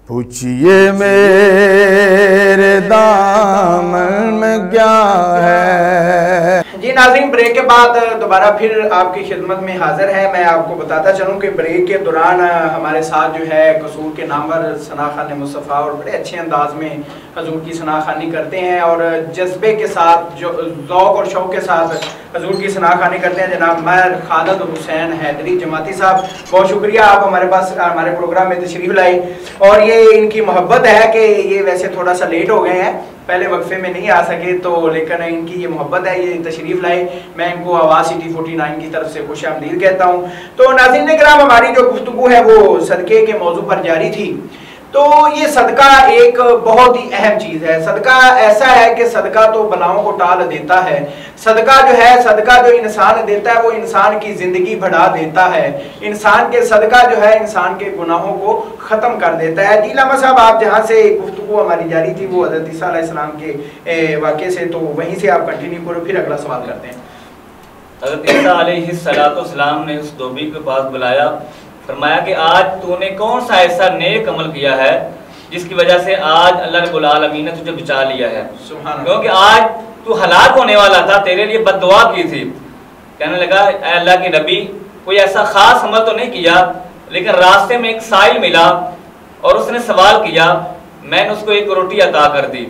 پوچھئے میرے دامن میں کیا ہے۔ جی ناظرین، بریک کے بعد دوبارہ پھر آپ کی خدمت میں حاضر ہے۔ میں آپ کو بتاتا چلوں کہ بریک کے دوران ہمارے ساتھ جو ہے قصور کے نامور ثناء خان مصطفیٰ اور بڑے اچھے انداز میں حضور کی ثناء خوانی کرتے ہیں اور جذبے کے ساتھ، جو ذوق اور شوق کے ساتھ حضور کی ثناء خوانی کرتے ہیں، جناب ماہر خالد حسین حیدری جماعتی صاحب، بہت شکریہ آپ ہمارے پاس ہمارے پروگرام میں تشریف لائے۔ اور یہ ان کی محبت ہے کہ یہ ویسے تھوڑا سا لیٹ ہو گئے ہیں، پہلے وقفے میں نہیں آ سکے، تو لیکن ان کی یہ محبت ہے، یہ تشریف لائے۔ میں ان کو آواز سٹی 49 کی طرف سے خوش آمدید کہتا ہوں۔ تو ناظرین کرام، ہماری جو گفتگو ہے وہ صدقے کے موضوع پر جاری تھی۔ تو یہ صدقہ ایک بہت ہی اہم چیز ہے۔ صدقہ ایسا ہے کہ صدقہ تو بلاؤں کو ٹال دیتا ہے۔ صدقہ جو ہے، صدقہ جو انسان دیتا ہے وہ انسان کی زندگی بڑھا دیتا ہے۔ انسان کے صدقہ جو ہے انسان کے گناہوں کو ختم کر دیتا ہے۔ جی لاما صاحب، آپ جہاں سے گفتگو ہماری جاری تھی وہ حضرت عیسیٰ علیہ السلام کے واقعے سے، تو وہیں سے آپ کنٹینیو کرو، پھر اگلا سوال کرتے ہیں۔ حضرت عیسیٰ علیہ السلام نے اس دھوبی کے پاس بلایا، فرمایا کہ آج تو نے کون سا ایسا نیک عمل کیا ہے جس کی وجہ سے آج اللہ رب العالمین نے تجھے بچا لیا ہے؟ کیونکہ آج تو ہلاک ہونے والا تھا، تیرے لیے بد دعا کی تھی۔ کہنے لگا اے اللہ کے نبی، کوئی ایسا خاص عمل تو نہیں کیا، لیکن راستے میں ایک سائل ملا اور اس نے سوال کیا، میں نے اس کو ایک روٹی عطا کر دی،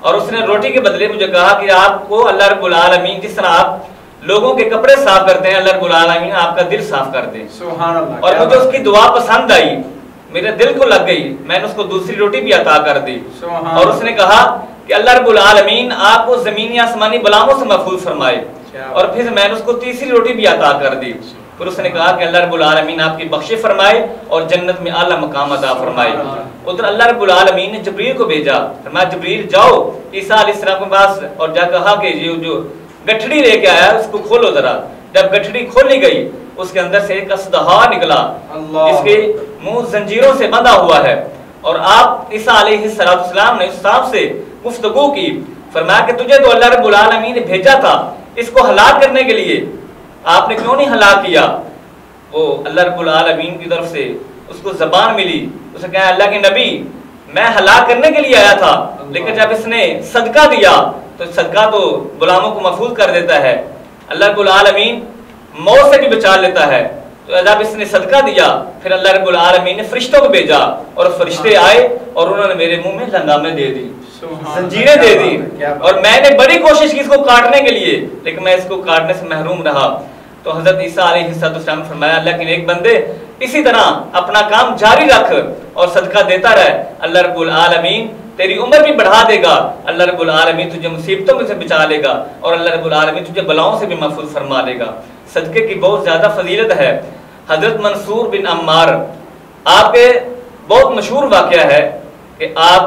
اور اس نے روٹی کے بدلے مجھے کہا کہ آپ کو اللہ رب العالمین جس طرح آپ لوگوں کے کپڑے صاف کرتے ہیں، اللہ رب العالمین آپ کا دل صاف کر دے۔ سبحان اللہ۔ اور مجھے اس کی دعا پسند آئی، میرے دل کو لگ گئی، میں نے اس کو دوسری روٹی بھی عطا کر دی۔ اور اس نے کہا کہ اللہ رب العالمین آپ کو زمینی آسمانی بلاؤں سے محفوظ فرمائے، اور پھر میں نے اس کو تیسری روٹی بھی عطا کر دی۔ پھر اس نے کہا کہ اللہ رب العالمین آپ کی بخشش فرمائے اور جنت میں اعلیٰ مقام عطا فرمائے۔ ادھر اللہ رب العالمین نے جبریل کو بھیجا، فرمایا جبریل جاؤ عیسیٰ علیہ السلام کے پاس اور جا کہا کہ یہ جو گٹھڑی لے کے آیا اس کو کھولو ذرا۔ جب گٹھڑی کھولی گئی اس کے اندر سے ایک اژدہا نکلا، اس کے منہ زنجیروں سے بندھا ہوا ہے، اور آپ عیسیٰ علیہ السلام نے اس سانپ سے گفتگو کی، فرمایا کہ تجھے تو اللہ رب العالمین نے بھیجا تھا اس کو ہلاک کرنے کے لیے، آپ نے کیوں نہیں ہلاک کیا؟ وہ اللہ رب العالمین کی طرف سے اس کو زبان ملی، اس نے کہا اللہ کے نبی میں ہلاک کرنے کے لیے آیا تھا، لیکن جب اس نے صدقہ دیا تو صدقہ تو غلاموں کو محفوظ کر دیتا ہے، اللہ رب العالمین موت سے بھی بچا لیتا ہے۔ تو جب اس نے صدقہ دیا پھر اللہ رب العالمین نے فرشتوں کو بھیجا اور فرشتے آئے اور انہوں نے میرے منہ میں لگامیں دے دی، زنجیریں دے دی، اور میں نے بڑی کوشش کی اس کو کاٹنے کے لیے لیکن میں اس کو کاٹنے سے محروم رہا۔ تو حضرت عیسیٰ علیہ السلام نے فرمایا اللہ کے نیک بندے اسی طرح اپنا کام جاری رکھ اور صدقہ دیتا رہ، اللہ رب العالمین تیری عمر بھی بڑھا دے گا، اللہ رب العالمین تجھے مصیبتوں میں سے بچا لے گا، اور اللہ رب العالمین تجھے بلاؤں سے بھی محفوظ فرما لے گا۔ صدقے کی بہت زیادہ فضیلت ہے۔ حضرت منصور بن عمار، آپ کے بہت مشہور واقعہ ہے کہ آپ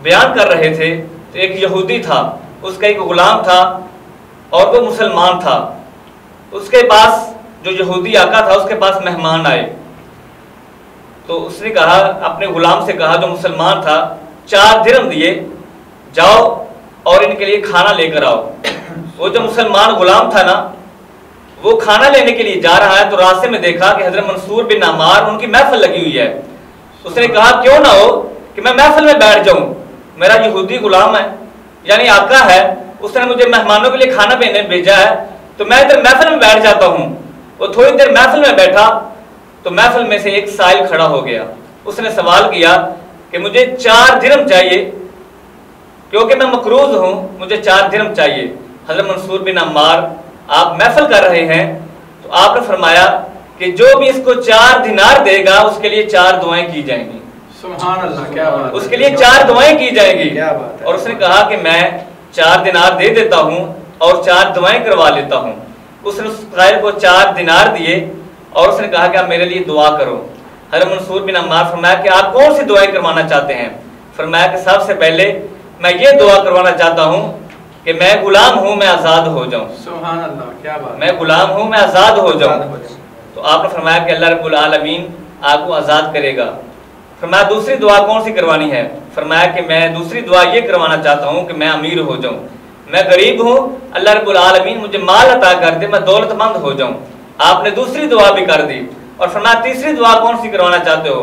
بیان کر رہے تھے تو ایک یہودی تھا، اس کا ایک غلام تھا اور وہ مسلمان تھا۔ اس کے پاس جو یہودی آقا تھا اس کے پاس مہمان آئے، تو اس نے کہا اپنے غلام سے کہا جو مسلمان تھا 4 درہم دیے، جاؤ اور ان کے لیے کھانا لے کر آؤ۔ وہ جو مسلمان غلام تھا نا، وہ کھانا لینے کے لیے جا رہا ہے تو راستے میں دیکھا کہ حضرت منصور بن عمار ان کی محفل لگی ہوئی ہے۔ اس نے کہا کیوں نہ ہو کہ میں محفل میں بیٹھ جاؤں، میرا یہودی غلام ہے یعنی آقا ہے، اس نے مجھے مہمانوں کے لیے کھانا بھیجا ہے تو میں ادھر محفل میں بیٹھ جاتا ہوں۔ وہ تھوڑی دیر محفل میں بیٹھا تو محفل میں سے ایک سائل کھڑا ہو گیا، اس نے سوال کیا کہ مجھے 4 درہم چاہیے کیونکہ میں مقروض ہوں، مجھے 4 درہم چاہیے۔ حضرت منصور بن عمار آپ محفل کر رہے ہیں تو آپ نے فرمایا کہ جو بھی اس کو 4 دینار دے گا اس کے لیے 4 دعائیں کی جائیں گی۔ سبحان اللہ، کیا بات ہے، اس کے لیے 4 دعائیں کی جائیں گی۔ کیا بات ہے۔ اور اس نے کہا کہ میں 4 دینار دے دیتا ہوں اور 4 دعائیں کروا لیتا ہوں۔ اس نے اس غائب کو 4 دینار دیے اور اس نے کہا کہ آپ میرے لیے دعا کرو۔ حضرت منصور بن عمار فرمایا کہ آپ کون سی دعائیں کروانا چاہتے ہیں؟ فرمایا کہ سب سے پہلے میں یہ دعا کروانا چاہتا ہوں کہ میں غلام ہوں، میں آزاد ہو جاؤں۔ سبحان اللہ، کیا بات ہے، میں غلام ہوں، میں آزاد ہو جاؤں۔ تو آپ نے فرمایا کہ اللہ رب العالمین آپ کو آزاد کرے گا۔ فرمایا دوسری دعا کون سی کروانی ہے؟ فرمایا کہ میں دوسری دعا یہ کروانا چاہتا ہوں کہ میں امیر ہو جاؤں، میں غریب ہوں، اللہ رب العالمین مجھے مال عطا کر دے، میں دولت مند ہو جاؤں۔ آپ نے دوسری دعا بھی کر دی۔ اور فرمایا تیسری دعا کون سی کروانا چاہتے ہو؟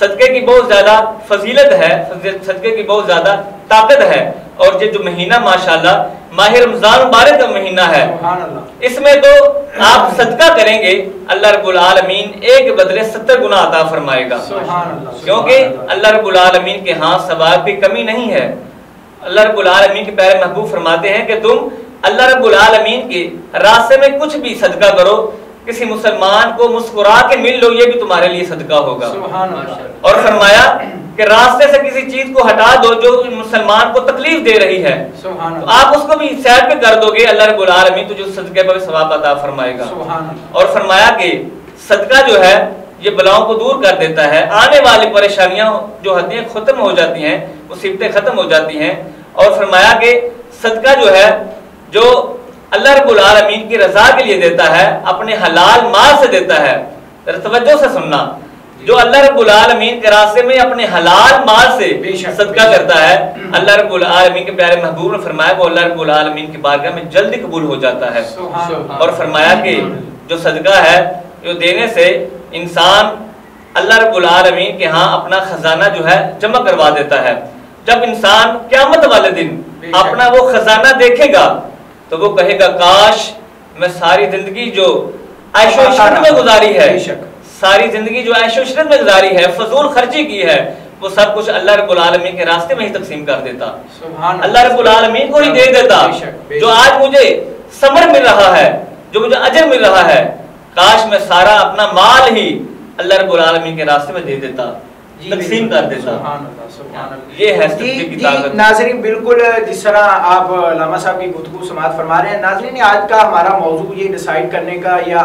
صدقے کی بہت زیادہ فضیلت ہے، صدقے کی بہت زیادہ طاقت ہے، اور یہ جو مہینہ ماشاءاللہ ماہ رمضان مبارک کا مہینہ ہے، اس میں تو آپ صدقہ کریں گے اللہ رب العالمین ایک کے بدلے 70 گنا عطا فرمائے گا، کیونکہ اللہ رب العالمین کے ہاں ثواب کی کمی نہیں ہے۔ اللہ رب العالمین کے پیارے محبوب فرماتے ہیں کہ تم اللہ رب العالمین کے راستے میں کچھ بھی صدقہ کرو، کسی مسلمان کو مسکرا کے مل لو، یہ بھی تمہارے لیے صدقہ ہوگا۔ اور فرمایا کہ راستے سے کسی چیز کو ہٹا دو جو مسلمان کو تکلیف دے رہی ہے، تو آپ اس کو بھی سائڈ پہ کر دو گے، اللہ رب العالمین تجھے صدقے پر ثواب عطا فرمائے گا۔ اور فرمایا کہ صدقہ جو ہے یہ بلاؤں کو دور کر دیتا ہے، آنے والی پریشانیاں جو ہوتی ہیں ختم ہو جاتی ہیں، مصیبتیں ختم ہو جاتی ہیں۔ اور فرمایا کہ صدقہ جو ہے جو اللہ رب العالمین کی رضا کے لیے دیتا ہے، اپنے حلال مال سے دیتا ہے، توجہ سے سننا، جو اللہ رب العالمین کے راستے میں اپنے حلال مال سے صدقہ کرتا ہے، اللہ رب العالمین کے پیارے محبوب نے فرمایا وہ اللہ رب العالمین کی بارگاہ میں جلدی قبول ہو جاتا ہے۔ اور فرمایا کہ جو صدقہ ہے جو دینے سے انسان اللہ رب العالمین کے ہاں اپنا خزانہ جو ہے جمع کروا دیتا ہے۔ جب انسان قیامت والے دن اپنا وہ خزانہ دیکھے گا تو وہ کہے گا کاش میں ساری زندگی جو عیش و عشرت میں گزاری ہے، ساری زندگی جو عیش و عشرت میں گزاری ہے، فضول خرچی کی ہے، وہ سب کچھ اللہ رب العالمین کے راستے میں ہی تقسیم کر دیتا، اللہ رب العالمین کو ہی دے دیتا۔ جو آج مجھے ثمر مل رہا ہے، جو مجھے اجر مل رہا ہے، کاش میں سارا اپنا مال ہی اللہ رب العالمین کے راستے میں دے دیتا، تقسیم کر دیتا۔ یہ ہے صدقے کی طاقت۔ ناظرین بالکل جس طرح آپ علامہ صاحب کی گفتگو سماعت فرما رہے ہیں، ناظرین آج کا ہمارا موضوع یہ ڈیسائیڈ کرنے کا یا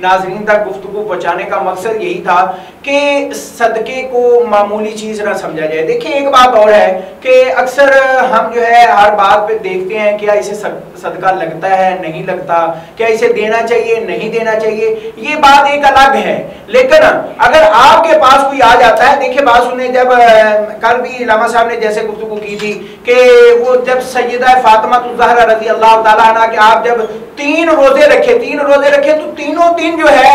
ناظرین تک گفتگو پہنچانے کا مقصد یہی تھا کہ صدقے کو معمولی چیز نہ سمجھا جائے۔ دیکھیں ایک بات اور ہے کہ اکثر ہم جو ہے ہر بات پہ دیکھتے ہیں کیا اسے صدقہ لگتا ہے نہیں لگتا، کیا اسے دینا چاہیے نہیں دینا چاہیے، یہ بات ایک الگ ہے۔ لیکن اگر آپ کے پاس کوئی آ جاتا ہے، دیکھیں بات سنیں، جب کل بھی علامہ صاحب نے جیسے گفتگو کی تھی کہ وہ جب سیدہ فاطمہ الزہرا رضی اللہ تعالیٰ عنہ کہ آپ جب 3 روزے رکھے تو تینوں دن جو ہے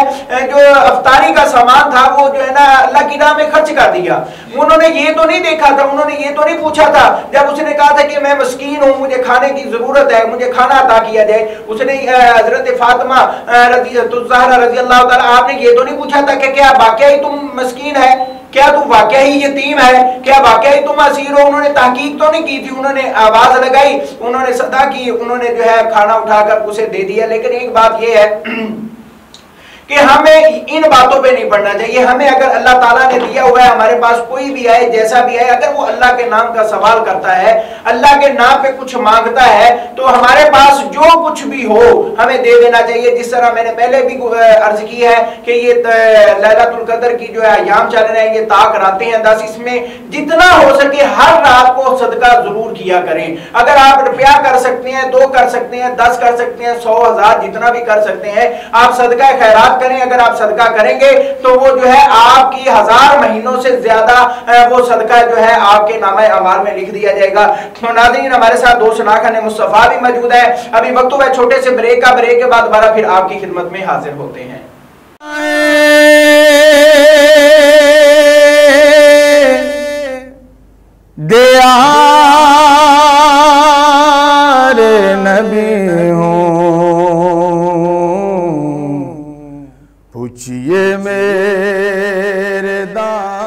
جو افطاری کا سامان تھا وہ جو ہے نا اللہ کی راہ میں خرچ کر دیا۔ انہوں نے یہ تو نہیں دیکھا تھا، انہوں نے یہ تو نہیں پوچھا تھا جب اس نے کہا تھا کہ میں مسکین ہوں، مجھے کھانے کی ضرورت ہے، مجھے کھانا عطا کیا جائے، اس نے حضرت فاطمہ الزہرا رضی اللہ تعالیٰ آپ نے یہ تو نہیں پوچھا تھا کہ کیا واقعی تم مسکین ہے، کیا تم واقعی یتیم ہے، کیا واقعی تم اسیر ہو۔ انہوں نے تحقیق تو نہیں کی تھی، انہوں نے آواز لگائی، انہوں نے صدا کی، انہوں نے جو ہے کھانا اٹھا کر اسے دے دیا۔ لیکن ایک بات یہ ہے کہ ہمیں ان باتوں پہ نہیں پڑھنا چاہیے۔ ہمیں اگر اللہ تعالیٰ نے دیا ہوا ہے، ہمارے پاس کوئی بھی آئے جیسا بھی آئے، اگر وہ اللہ کے نام کا سوال کرتا ہے، اللہ کے نام پہ کچھ مانگتا ہے، تو ہمارے پاس جو کچھ بھی ہو ہمیں دے دینا چاہیے۔ جس طرح میں نے پہلے بھی عرض کی ہے کہ یہ لیلۃ القدر کی جو ہے ایام چل رہے ہیں، یہ طاق راتیں ہیں 10، اس میں جتنا ہو سکے ہر رات کو صدقہ ضرور کیا کریں۔ اگر آپ روپیہ کر سکتے ہیں، 2 کر سکتے ہیں، 10 کر سکتے ہیں، 100 1000 جتنا بھی کر سکتے ہیں، آپ صدقہ خیرات کریں۔ اگر آپ صدقہ کریں گے تو وہ جو ہے آپ کی 1000 مہینوں سے زیادہ وہ صدقہ جو ہے آپ کے نامہ اعمال میں لکھ دیا جائے گا۔ تو ناظرین ہمارے ساتھ دوست شناخت مصطفیٰ بھی موجود ہے۔ ابھی وقت ہوا ہے چھوٹے سے بریک کا، بریک کے بعد دوبارہ پھر آپ کی خدمت میں حاضر ہوتے ہیں۔ نبی ہوں پوچھئے میرے دار